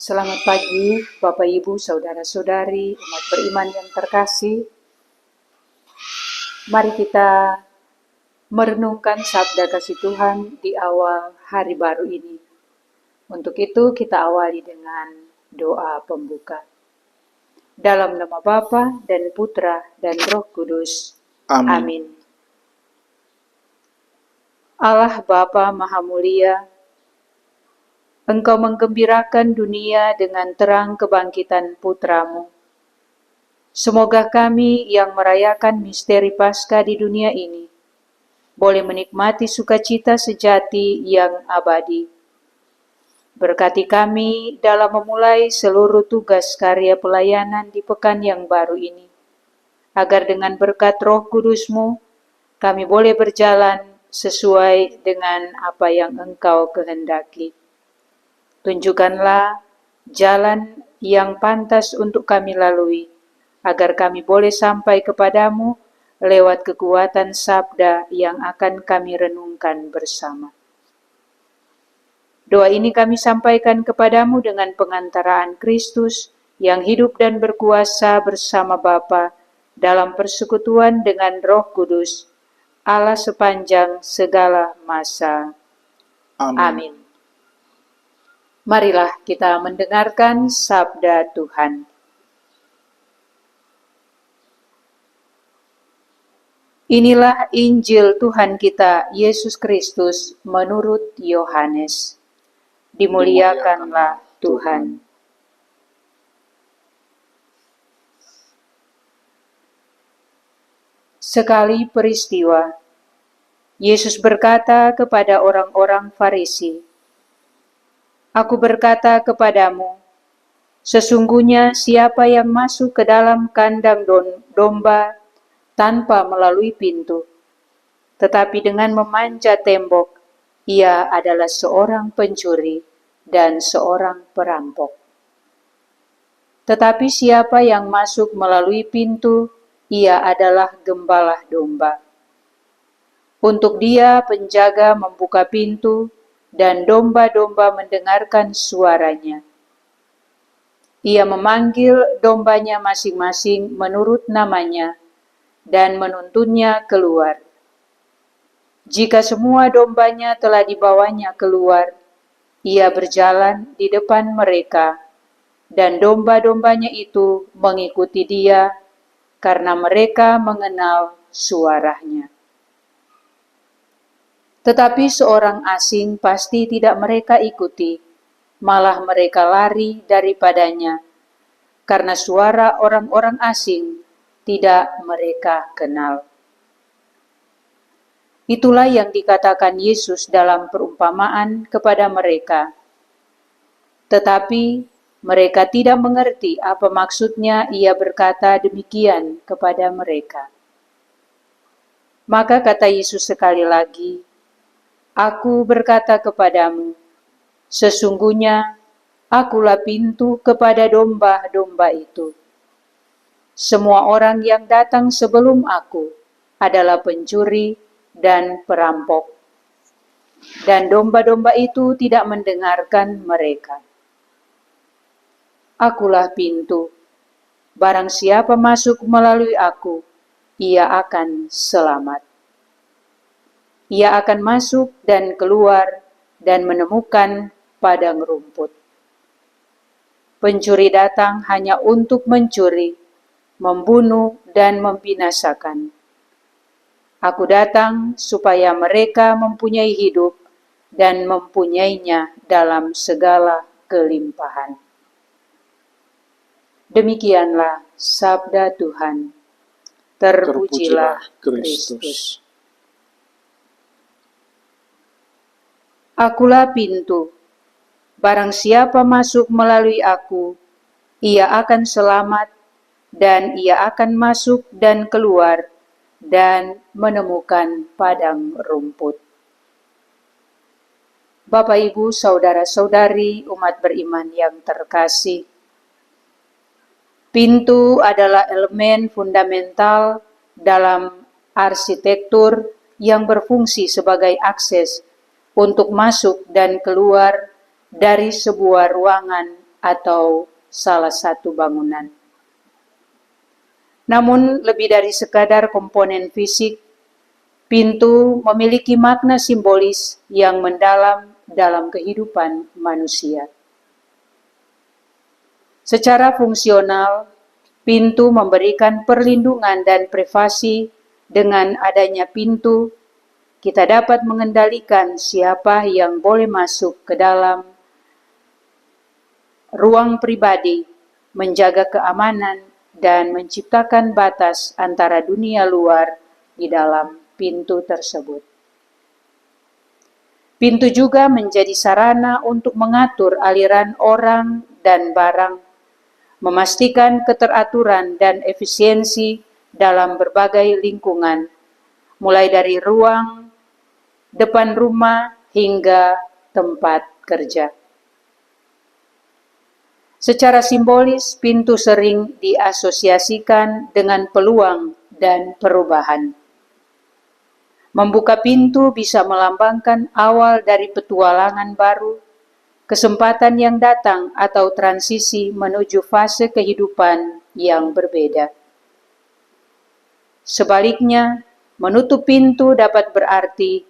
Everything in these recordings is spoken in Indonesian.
Selamat pagi, Bapak Ibu, Saudara-saudari, umat beriman yang terkasih. Mari kita merenungkan sabda kasih Tuhan di awal hari baru ini. Untuk itu kita awali dengan doa pembuka. Dalam nama Bapa dan Putra dan Roh Kudus. Amin. Allah Bapa Maha Mulia, Engkau menggembirakan dunia dengan terang kebangkitan Putra-Mu. Semoga kami yang merayakan misteri Paskah di dunia ini boleh menikmati sukacita sejati yang abadi. Berkati kami dalam memulai seluruh tugas karya pelayanan di pekan yang baru ini, agar dengan berkat Roh Kudus-Mu kami boleh berjalan sesuai dengan apa yang Engkau kehendaki. Tunjukkanlah jalan yang pantas untuk kami lalui, agar kami boleh sampai kepadamu lewat kekuatan sabda yang akan kami renungkan bersama. Doa ini kami sampaikan kepadamu dengan pengantaraan Kristus yang hidup dan berkuasa bersama Bapa dalam persekutuan dengan Roh Kudus, Allah sepanjang segala masa. Amin. Marilah kita mendengarkan sabda Tuhan. Inilah Injil Tuhan kita, Yesus Kristus, menurut Yohanes. Dimuliakanlah Tuhan. Sekali peristiwa, Yesus berkata kepada orang-orang Farisi, "Aku berkata kepadamu, sesungguhnya siapa yang masuk ke dalam kandang domba tanpa melalui pintu, tetapi dengan memanjat tembok, ia adalah seorang pencuri dan seorang perampok. Tetapi siapa yang masuk melalui pintu, ia adalah gembala domba. Untuk dia penjaga membuka pintu, dan domba-domba mendengarkan suaranya. Ia memanggil dombanya masing-masing menurut namanya, dan menuntunnya keluar. Jika semua dombanya telah dibawanya keluar, ia berjalan di depan mereka, dan domba-dombanya itu mengikuti dia, karena mereka mengenal suaranya. Tetapi seorang asing pasti tidak mereka ikuti, malah mereka lari daripadanya, karena suara orang-orang asing tidak mereka kenal." Itulah yang dikatakan Yesus dalam perumpamaan kepada mereka. Tetapi mereka tidak mengerti apa maksudnya ia berkata demikian kepada mereka. Maka kata Yesus sekali lagi, "Aku berkata kepadamu, sesungguhnya akulah pintu kepada domba-domba itu. Semua orang yang datang sebelum aku adalah pencuri dan perampok, dan domba-domba itu tidak mendengarkan mereka. Akulah pintu. Barang siapa masuk melalui aku, ia akan selamat. Ia akan masuk dan keluar dan menemukan padang rumput. Pencuri datang hanya untuk mencuri, membunuh, dan membinasakan. Aku datang supaya mereka mempunyai hidup dan mempunyainya dalam segala kelimpahan." Demikianlah sabda Tuhan. Terpujilah Kristus. Akulah pintu. Barang siapa masuk melalui aku, ia akan selamat, dan ia akan masuk dan keluar, dan menemukan padang rumput. Bapak, Ibu, Saudara-saudari, umat beriman yang terkasih, pintu adalah elemen fundamental dalam arsitektur yang berfungsi sebagai akses untuk masuk dan keluar dari sebuah ruangan atau salah satu bangunan. Namun lebih dari sekadar komponen fisik, pintu memiliki makna simbolis yang mendalam dalam kehidupan manusia. Secara fungsional, pintu memberikan perlindungan dan privasi. Dengan adanya pintu, kita dapat mengendalikan siapa yang boleh masuk ke dalam ruang pribadi, menjaga keamanan, dan menciptakan batas antara dunia luar di dalam pintu tersebut. Pintu juga menjadi sarana untuk mengatur aliran orang dan barang, memastikan keteraturan dan efisiensi dalam berbagai lingkungan, mulai dari ruang, depan rumah, hingga tempat kerja. Secara simbolis, pintu sering diasosiasikan dengan peluang dan perubahan. Membuka pintu bisa melambangkan awal dari petualangan baru, kesempatan yang datang atau transisi menuju fase kehidupan yang berbeda. Sebaliknya, menutup pintu dapat berarti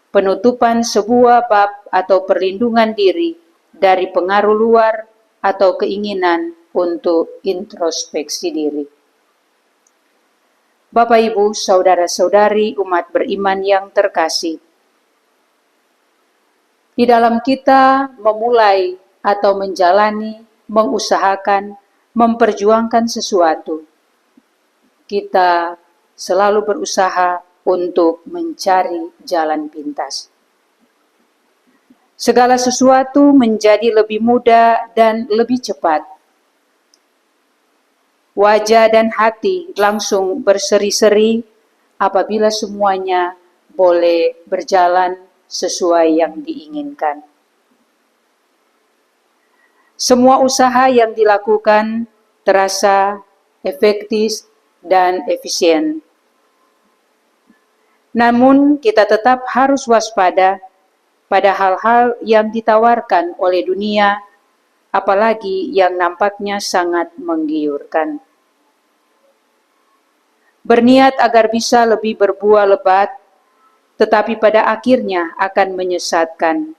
penutupan sebuah bab atau perlindungan diri dari pengaruh luar atau keinginan untuk introspeksi diri. Bapak, Ibu, saudara-saudari umat beriman yang terkasih, di dalam kita memulai atau menjalani, mengusahakan, memperjuangkan sesuatu, kita selalu berusaha untuk mencari jalan pintas. Segala sesuatu menjadi lebih mudah dan lebih cepat. Wajah dan hati langsung berseri-seri apabila semuanya boleh berjalan sesuai yang diinginkan. Semua usaha yang dilakukan terasa efektif dan efisien. Namun, kita tetap harus waspada pada hal-hal yang ditawarkan oleh dunia, apalagi yang nampaknya sangat menggiurkan. Berniat agar bisa lebih berbuah lebat, tetapi pada akhirnya akan menyesatkan.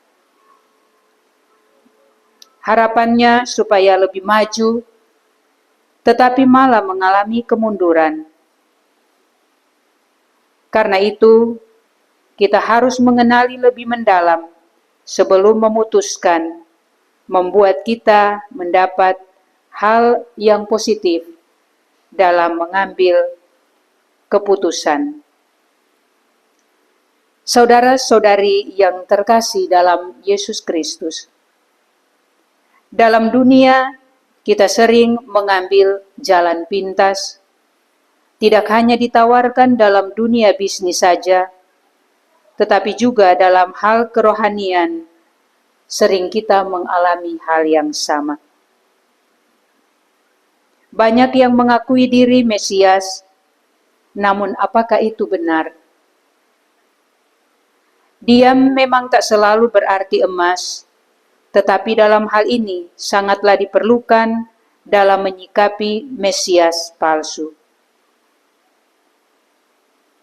Harapannya supaya lebih maju, tetapi malah mengalami kemunduran. Karena itu, kita harus mengenali lebih mendalam sebelum memutuskan, membuat kita mendapat hal yang positif dalam mengambil keputusan. Saudara-saudari yang terkasih dalam Yesus Kristus, dalam dunia kita sering mengambil jalan pintas, tidak hanya ditawarkan dalam dunia bisnis saja, tetapi juga dalam hal kerohanian, sering kita mengalami hal yang sama. Banyak yang mengakui diri Mesias, namun apakah itu benar? Diam memang tak selalu berarti emas, tetapi dalam hal ini sangatlah diperlukan dalam menyikapi Mesias palsu.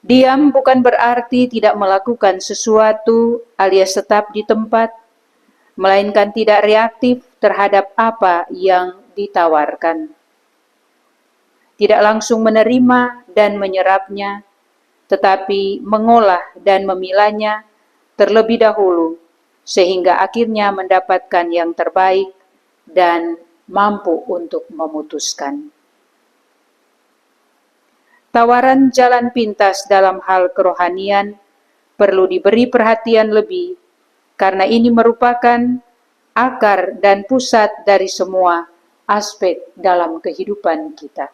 Diam bukan berarti tidak melakukan sesuatu alias tetap di tempat, melainkan tidak reaktif terhadap apa yang ditawarkan. Tidak langsung menerima dan menyerapnya, tetapi mengolah dan memilahnya terlebih dahulu, sehingga akhirnya mendapatkan yang terbaik dan mampu untuk memutuskan. Tawaran jalan pintas dalam hal kerohanian perlu diberi perhatian lebih, karena ini merupakan akar dan pusat dari semua aspek dalam kehidupan kita.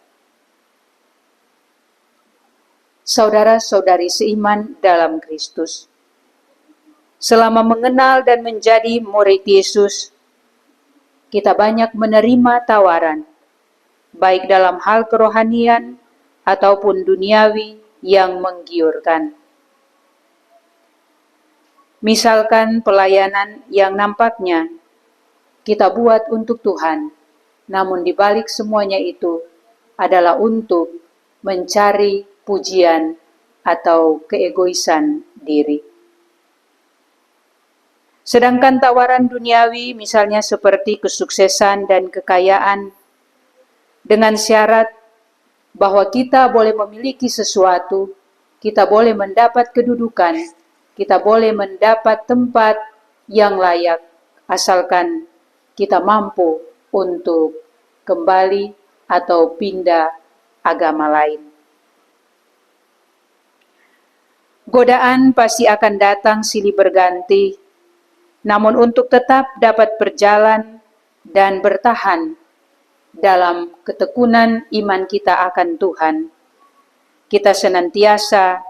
Saudara-saudari seiman dalam Kristus, selama mengenal dan menjadi murid Yesus, kita banyak menerima tawaran, baik dalam hal kerohanian ataupun duniawi yang menggiurkan. Misalkan pelayanan yang nampaknya kita buat untuk Tuhan, namun di balik semuanya itu adalah untuk mencari pujian atau keegoisan diri. Sedangkan tawaran duniawi misalnya seperti kesuksesan dan kekayaan dengan syarat bahwa kita boleh memiliki sesuatu, kita boleh mendapat kedudukan, kita boleh mendapat tempat yang layak, asalkan kita mampu untuk kembali atau pindah agama lain. Godaan pasti akan datang silih berganti, namun untuk tetap dapat berjalan dan bertahan dalam ketekunan iman kita akan Tuhan, kita senantiasa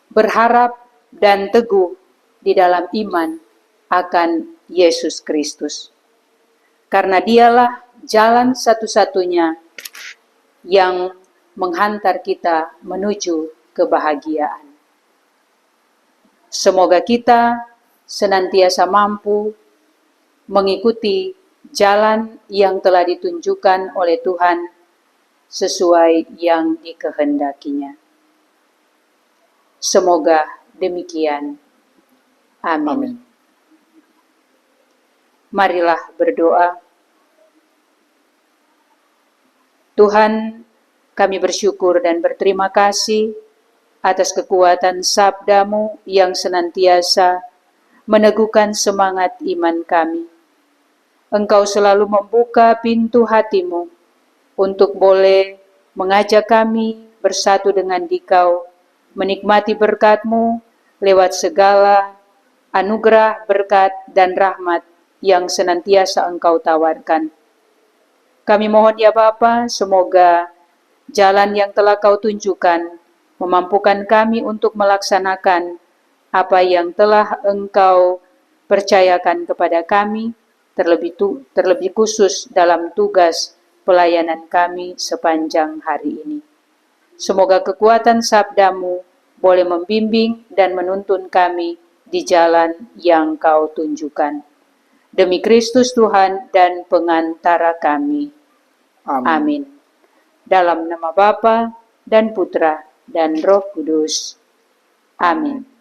berharap dan teguh di dalam iman akan Yesus Kristus. Karena dialah jalan satu-satunya yang menghantar kita menuju kebahagiaan. Semoga kita senantiasa mampu mengikuti jalan yang telah ditunjukkan oleh Tuhan sesuai yang dikehendakinya. Semoga demikian. Amin. Marilah berdoa. Tuhan, kami bersyukur dan berterima kasih atas kekuatan sabda-Mu yang senantiasa meneguhkan semangat iman kami. Engkau selalu membuka pintu hati-Mu untuk boleh mengajak kami bersatu dengan Dikau, menikmati berkat-Mu lewat segala anugerah, berkat, dan rahmat yang senantiasa Engkau tawarkan. Kami mohon ya Bapa, semoga jalan yang telah Kau tunjukkan memampukan kami untuk melaksanakan apa yang telah Engkau percayakan kepada kami, terlebih khusus dalam tugas pelayanan kami sepanjang hari ini. Semoga kekuatan sabda-Mu boleh membimbing dan menuntun kami di jalan yang Kau tunjukkan. Demi Kristus Tuhan dan pengantara kami. Amin. Dalam nama Bapa dan Putra dan Roh Kudus. Amin.